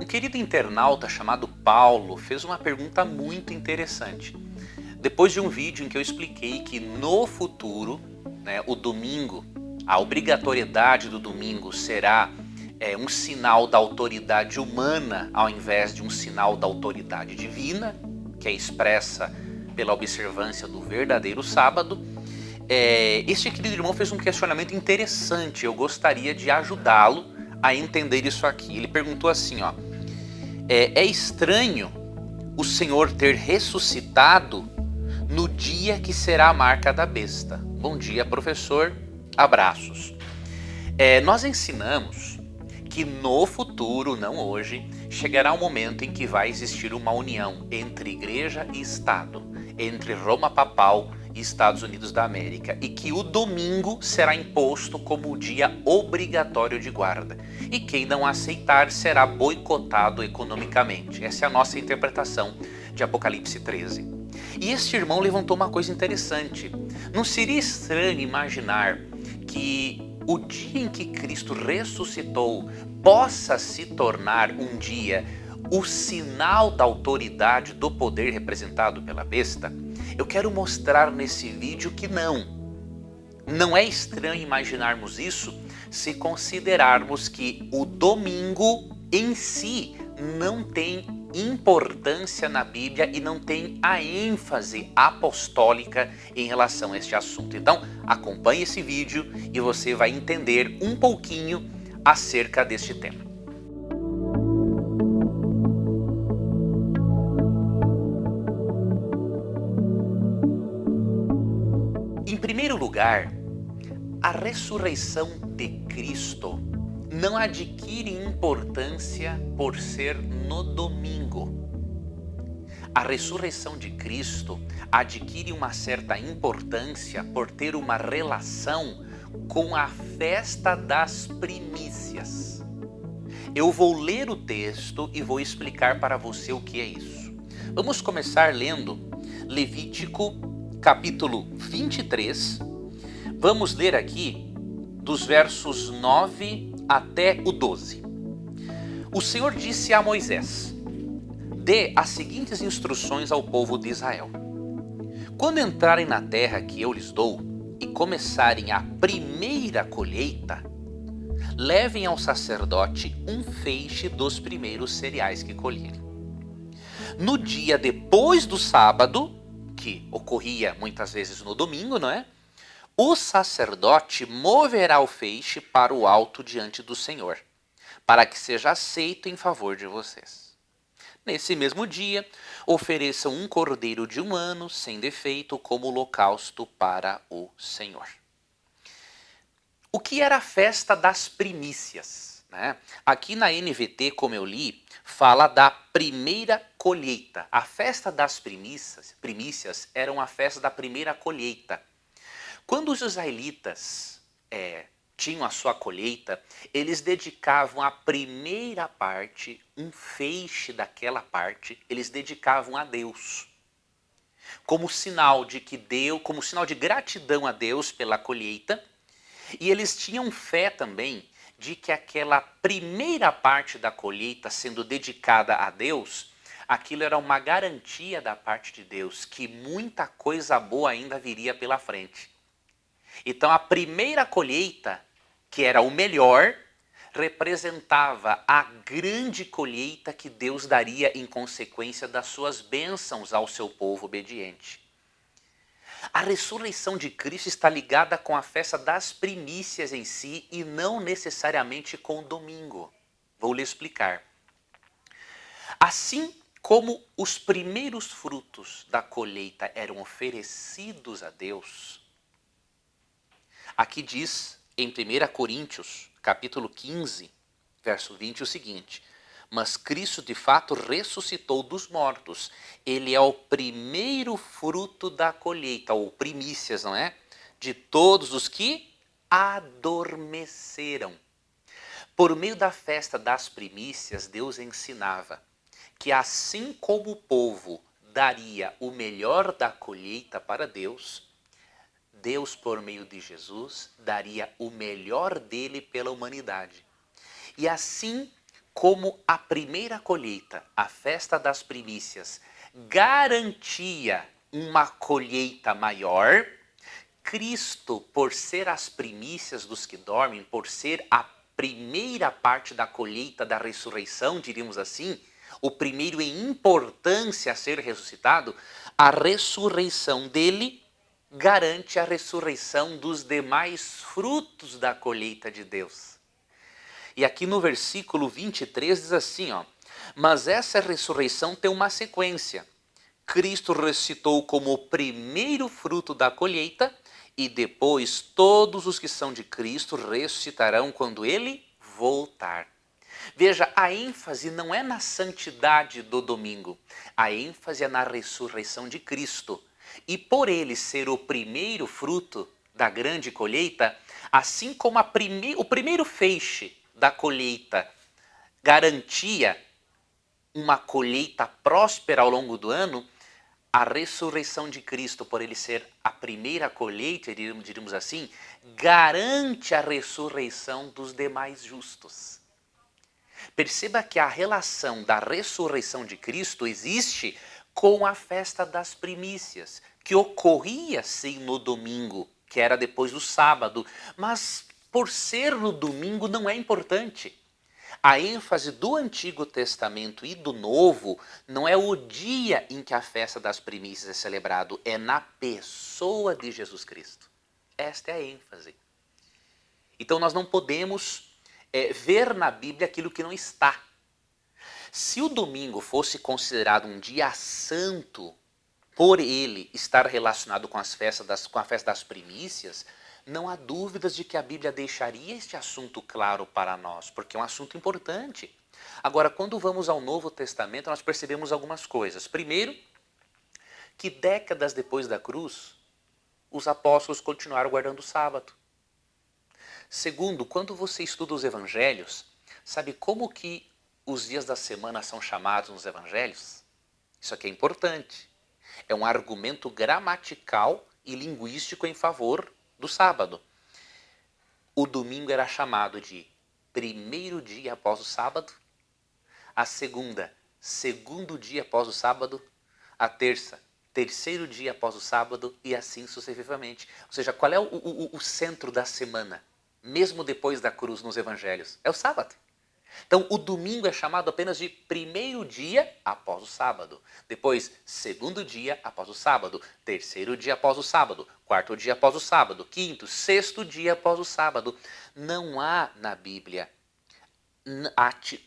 Um querido internauta chamado Paulo fez uma pergunta muito interessante. Depois de um vídeo em que eu expliquei que no futuro, o domingo, a obrigatoriedade do domingo será um sinal da autoridade humana ao invés de um sinal da autoridade divina, que é expressa pela observância do verdadeiro sábado. Este querido irmão fez um questionamento interessante. Eu gostaria de ajudá-lo a entender isso aqui. Ele perguntou assim, é estranho o Senhor ter ressuscitado no dia que será a marca da besta. Bom dia, professor. Abraços. Nós ensinamos que no futuro, não hoje, chegará um momento em que vai existir uma união entre igreja e Estado, entre Roma Papal e Estados Unidos da América, e que o domingo será imposto como o dia obrigatório de guarda, e quem não aceitar será boicotado economicamente. Essa é a nossa interpretação de Apocalipse 13. E este irmão levantou uma coisa interessante. Não seria estranho imaginar que o dia em que Cristo ressuscitou possa se tornar um dia o sinal da autoridade do poder representado pela besta? Eu quero mostrar nesse vídeo que não é estranho imaginarmos isso se considerarmos que o domingo em si não tem importância na Bíblia e não tem a ênfase apostólica em relação a este assunto. Então, acompanhe esse vídeo e você vai entender um pouquinho acerca deste tema. Em primeiro lugar, a ressurreição de Cristo não adquire importância por ser no domingo. A ressurreição de Cristo adquire uma certa importância por ter uma relação com a festa das primícias. Eu vou ler o texto e vou explicar para você o que é isso. Vamos começar lendo Levítico capítulo 23. Vamos ler aqui dos versos 9 até o 12. O Senhor disse a Moisés: dê as seguintes instruções ao povo de Israel. Quando entrarem na terra que eu lhes dou e começarem a primeira colheita, levem ao sacerdote um feixe dos primeiros cereais que colherem. No dia depois do sábado, que ocorria muitas vezes no domingo, não é? O sacerdote moverá o feixe para o alto diante do Senhor, para que seja aceito em favor de vocês. Nesse mesmo dia, ofereçam um cordeiro de 1 ano, sem defeito, como holocausto para o Senhor. O que era a festa das primícias? Aqui na NVT, como eu li, fala da primeira colheita. A festa das primícias era uma festa da primeira colheita. Quando os israelitas tinham a sua colheita, eles dedicavam a primeira parte, um feixe daquela parte, eles dedicavam a Deus. Como sinal de gratidão a Deus pela colheita. E eles tinham fé também de que aquela primeira parte da colheita sendo dedicada a Deus, aquilo era uma garantia da parte de Deus, que muita coisa boa ainda viria pela frente. Então a primeira colheita, que era o melhor, representava a grande colheita que Deus daria em consequência das suas bênçãos ao seu povo obediente. A ressurreição de Cristo está ligada com a festa das primícias em si e não necessariamente com o domingo. Vou lhe explicar. Assim como os primeiros frutos da colheita eram oferecidos a Deus, aqui diz em 1 Coríntios, capítulo 15, verso 20, o seguinte: mas Cristo de fato ressuscitou dos mortos. Ele é o primeiro fruto da colheita, ou primícias, não é? De todos os que adormeceram. Por meio da festa das primícias, Deus ensinava que assim como o povo daria o melhor da colheita para Deus, Deus, por meio de Jesus, daria o melhor dele pela humanidade. E assim, como a primeira colheita, a festa das primícias, garantia uma colheita maior, Cristo, por ser as primícias dos que dormem, por ser a primeira parte da colheita da ressurreição, diríamos assim, o primeiro em importância a ser ressuscitado, a ressurreição dele garante a ressurreição dos demais frutos da colheita de Deus. E aqui no versículo 23 diz assim, ó, mas essa ressurreição tem uma sequência. Cristo ressuscitou como o primeiro fruto da colheita e depois todos os que são de Cristo ressuscitarão quando ele voltar. Veja, a ênfase não é na santidade do domingo, a ênfase é na ressurreição de Cristo. E por ele ser o primeiro fruto da grande colheita, assim como o primeiro feixe da colheita garantia uma colheita próspera ao longo do ano, a ressurreição de Cristo, por ele ser a primeira colheita, diríamos assim, garante a ressurreição dos demais justos. Perceba que a relação da ressurreição de Cristo existe com a festa das primícias, que ocorria sim no domingo, que era depois do sábado, mas por ser no domingo não é importante. A ênfase do Antigo Testamento e do Novo não é o dia em que a festa das primícias é celebrado, é na pessoa de Jesus Cristo. Esta é a ênfase. Então nós não podemos ver na Bíblia aquilo que não está. Se o domingo fosse considerado um dia santo, por ele estar relacionado com a festa das primícias, não há dúvidas de que a Bíblia deixaria este assunto claro para nós, porque é um assunto importante. Agora, quando vamos ao Novo Testamento, nós percebemos algumas coisas. Primeiro, que décadas depois da cruz, os apóstolos continuaram guardando o sábado. Segundo, quando você estuda os evangelhos, sabe como que os dias da semana são chamados nos evangelhos? Isso aqui é importante. É um argumento gramatical e linguístico em favor do sábado. O domingo era chamado de primeiro dia após o sábado, a segunda, segundo dia após o sábado, a terça, terceiro dia após o sábado e assim sucessivamente. Ou seja, qual é o centro da semana, mesmo depois da cruz nos evangelhos? É o sábado. Então, o domingo é chamado apenas de primeiro dia após o sábado. Depois, segundo dia após o sábado. Terceiro dia após o sábado. Quarto dia após o sábado. Quinto, sexto dia após o sábado. Não há na Bíblia,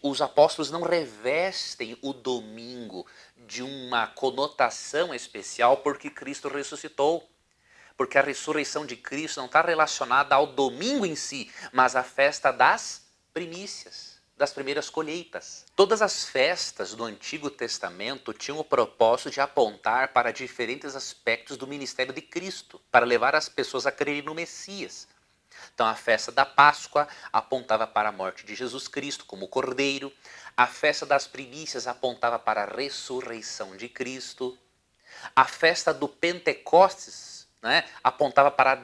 os apóstolos não revestem o domingo de uma conotação especial porque Cristo ressuscitou. Porque a ressurreição de Cristo não está relacionada ao domingo em si, mas à festa das primícias, das primeiras colheitas. Todas as festas do Antigo Testamento tinham o propósito de apontar para diferentes aspectos do ministério de Cristo, para levar as pessoas a crerem no Messias. Então a festa da Páscoa apontava para a morte de Jesus Cristo como Cordeiro, a festa das primícias apontava para a ressurreição de Cristo, a festa do Pentecostes, apontava para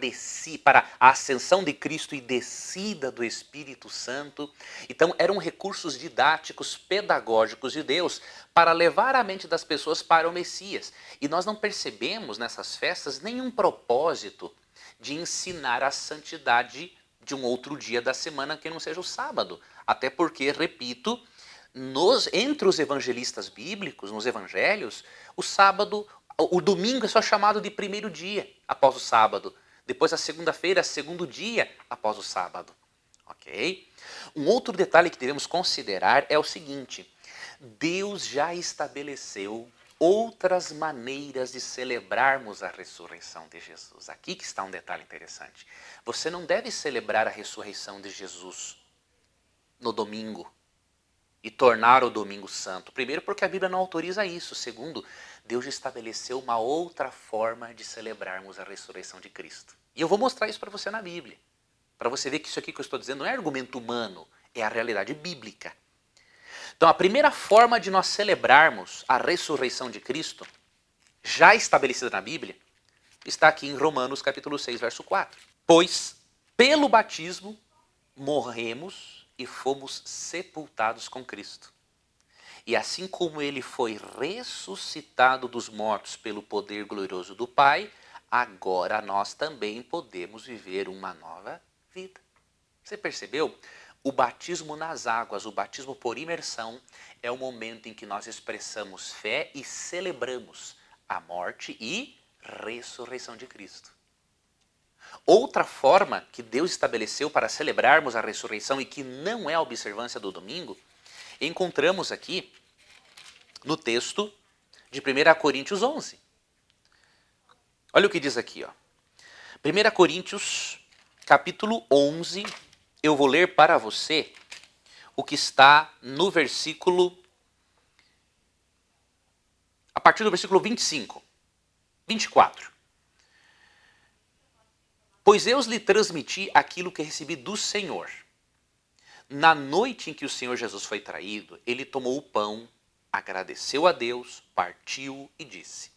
a ascensão de Cristo e descida do Espírito Santo. Então eram recursos didáticos, pedagógicos de Deus para levar a mente das pessoas para o Messias. E nós não percebemos nessas festas nenhum propósito de ensinar a santidade de um outro dia da semana que não seja o sábado. Até porque, repito, entre os evangelistas bíblicos, nos evangelhos, o domingo é só chamado de primeiro dia após o sábado. Depois a segunda-feira, segundo dia após o sábado. Ok? Um outro detalhe que devemos considerar é o seguinte. Deus já estabeleceu outras maneiras de celebrarmos a ressurreição de Jesus. Aqui que está um detalhe interessante. Você não deve celebrar a ressurreição de Jesus no domingo e tornar o domingo santo. Primeiro, porque a Bíblia não autoriza isso. Segundo, Deus estabeleceu uma outra forma de celebrarmos a ressurreição de Cristo. E eu vou mostrar isso para você na Bíblia. Para você ver que isso aqui que eu estou dizendo não é argumento humano, é a realidade bíblica. Então, a primeira forma de nós celebrarmos a ressurreição de Cristo, já estabelecida na Bíblia, está aqui em Romanos capítulo 6, verso 4. Pois, pelo batismo, morremos e fomos sepultados com Cristo. E assim como ele foi ressuscitado dos mortos pelo poder glorioso do Pai, agora nós também podemos viver uma nova vida. Você percebeu? O batismo nas águas, o batismo por imersão, é o momento em que nós expressamos fé e celebramos a morte e ressurreição de Cristo. Outra forma que Deus estabeleceu para celebrarmos a ressurreição e que não é a observância do domingo, encontramos aqui no texto de 1 Coríntios 11. Olha o que diz aqui, ó. 1 Coríntios, capítulo 11, eu vou ler para você o que está no versículo, a partir do versículo 25, 24. Pois eu lhe transmiti aquilo que recebi do Senhor. Na noite em que o Senhor Jesus foi traído, ele tomou o pão, agradeceu a Deus, partiu e disse: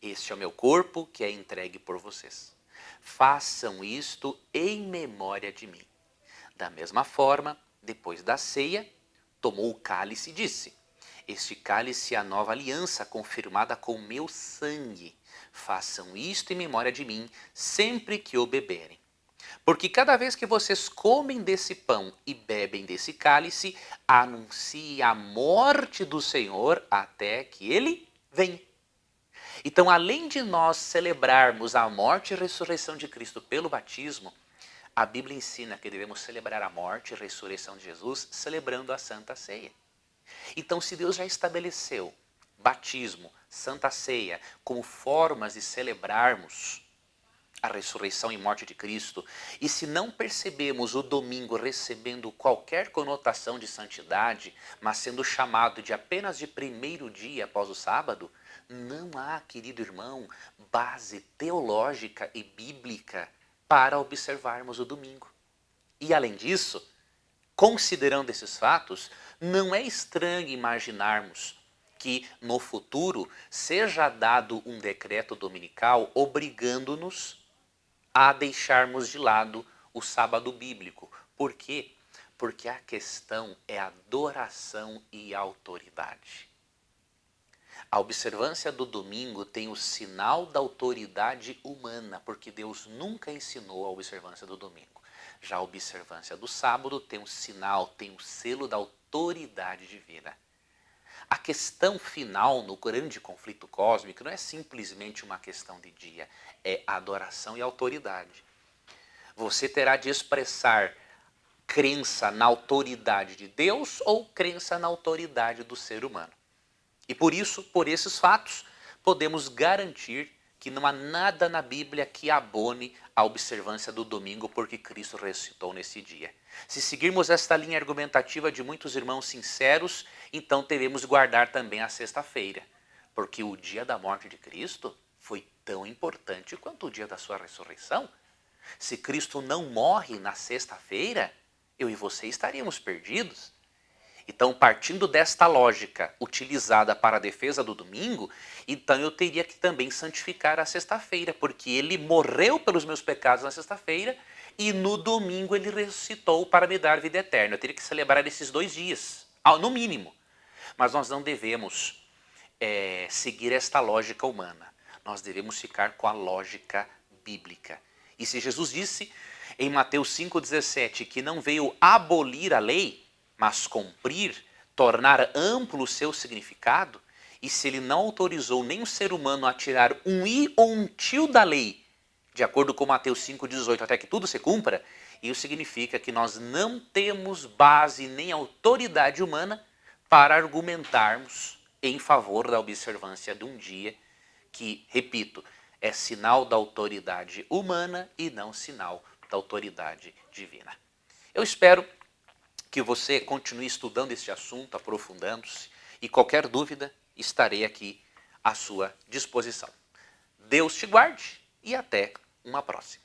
este é o meu corpo que é entregue por vocês. Façam isto em memória de mim. Da mesma forma, depois da ceia, tomou o cálice e disse: este cálice é a nova aliança confirmada com meu sangue. Façam isto em memória de mim, sempre que o beberem. Porque cada vez que vocês comem desse pão e bebem desse cálice, anunciem a morte do Senhor até que ele venha. Então, além de nós celebrarmos a morte e ressurreição de Cristo pelo batismo, a Bíblia ensina que devemos celebrar a morte e ressurreição de Jesus celebrando a Santa Ceia. Então, se Deus já estabeleceu batismo, Santa Ceia, como formas de celebrarmos a ressurreição e morte de Cristo, e se não percebemos o domingo recebendo qualquer conotação de santidade, mas sendo chamado de apenas de primeiro dia após o sábado, não há, querido irmão, base teológica e bíblica para observarmos o domingo. E além disso, considerando esses fatos, não é estranho imaginarmos que no futuro seja dado um decreto dominical obrigando-nos a deixarmos de lado o sábado bíblico. Por quê? Porque a questão é adoração e autoridade. A observância do domingo tem o sinal da autoridade humana, porque Deus nunca ensinou a observância do domingo. Já a observância do sábado tem um sinal, tem o selo da autoridade divina. A questão final no grande conflito cósmico não é simplesmente uma questão de dia, é adoração e autoridade. Você terá de expressar crença na autoridade de Deus ou crença na autoridade do ser humano. E por isso, por esses fatos, podemos garantir que não há nada na Bíblia que abone a observância do domingo porque Cristo ressuscitou nesse dia. Se seguirmos esta linha argumentativa de muitos irmãos sinceros, então teremos guardar também a sexta-feira, porque o dia da morte de Cristo foi tão importante quanto o dia da sua ressurreição. Se Cristo não morre na sexta-feira, eu e você estaríamos perdidos. Então, partindo desta lógica utilizada para a defesa do domingo, então eu teria que também santificar a sexta-feira, porque ele morreu pelos meus pecados na sexta-feira e no domingo ele ressuscitou para me dar vida eterna. Eu teria que celebrar esses 2 dias, no mínimo. Mas nós não devemos seguir esta lógica humana. Nós devemos ficar com a lógica bíblica. E se Jesus disse em Mateus 5,17 que não veio abolir a lei, mas cumprir, tornar amplo o seu significado, e se ele não autorizou nem o ser humano a tirar um i ou um tio da lei, de acordo com Mateus 5,18, até que tudo se cumpra, isso significa que nós não temos base nem autoridade humana para argumentarmos em favor da observância de um dia que, repito, é sinal da autoridade humana e não sinal da autoridade divina. Eu espero que você continue estudando este assunto, aprofundando-se, e qualquer dúvida, estarei aqui à sua disposição. Deus te guarde e até uma próxima.